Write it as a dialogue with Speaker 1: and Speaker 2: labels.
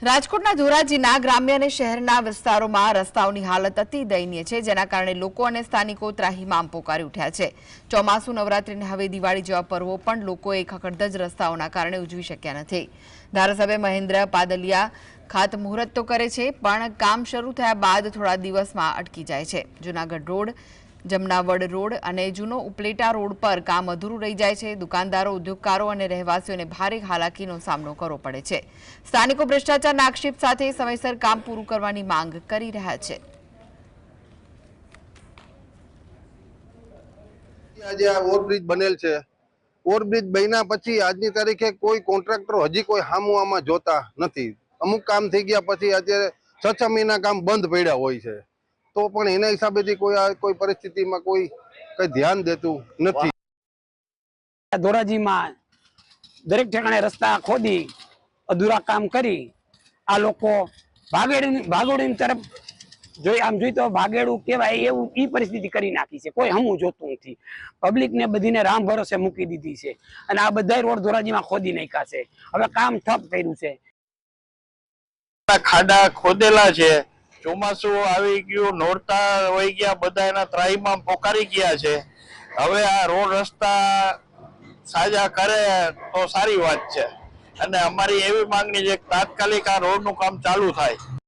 Speaker 1: રાજકોટના ધોરાજીના ગ્રામ્ય અને શહેરના વિસ્તારોમાં રસ્તાઓની હાલત અતિ દયનીય છે, જેના કારણે લોકો અને સ્થાનિકો ત્રાહિમામ પોકારી ઉઠ્યા છે। ચોમાસુ, નવરાત્રી, હવે દિવાળી જેવા પર્વો પણ લોકોએ ખખડધજ રસ્તાઓના કારણે ઉજવી શક્યા નથી। ધારાસભ્ય મહેન્દ્ર પાદલિયા ખાતમુહૂર્ત તો કરે છે, પણ કામ શરૂ થયા બાદ થોડા દિવસમાં અટકી જાય છે। જૂનાગઢ રોડ, જમનાવડ રોડ અને જૂનો ઉપલેટા રોડ પર કામ અધૂરું રહી જાય છે। દુકાનદારો, ઉદ્યોગકારો અને રહેવાસીઓને ભારે હાલાકીનો સામનો કરવો પડે છે। સ્થાનિકો ભ્રષ્ટાચારના આક્ષેપ સાથે સમયસર કામ પૂરું કરવાની માંગ કરી રહ્યા છે।
Speaker 2: આજે આ ઓવરબ્રિજ બનેલ છે। ઓવરબ્રિજ બન્યા પછી આજની તારીખે કોઈ કોન્ટ્રાક્ટરો હજી કોઈ હામું આમાં જોતા નથી। અમુક કામ થઈ ગયા પછી અત્યારે 6 મહિના કામ બંધ પડ્યા હોય છે, તો પણ એના હિસાબેથી કોઈ પરિસ્થિતિમાં કોઈ કઈ ધ્યાન દેતું નથી।
Speaker 3: ધોરાજીમાં દરેક ઠેકાણે રસ્તા ખોદી અધૂરા કામ કરી આ લોકો ભાગોળની તરફ આમ જોઈ તો ભાગેડું કહેવાય એવું ઈ પરિસ્થિતિ કરી નાખી છે। કોઈ હમું જોતું નથી, પબ્લિક ને બધીને રામ ભરોસે મૂકી દીધી છે અને આ બધા રોડ ધોરાજીમાં ખોદી નાખ્યા છે। હવે કામ ઠપ કર્યું છે,
Speaker 4: ખાડા ખોદેલા છે। ચોમાસું આવી ગયું, નોરતા વહી ગયા, બધા એના ત્રાહીમામ પોકારી ગયા છે। હવે આ રોડ રસ્તા સાજા કરે તો સારી વાત છે અને અમારી એવી માંગણી છે કે તાત્કાલિક આ રોડનું કામ ચાલુ થાય।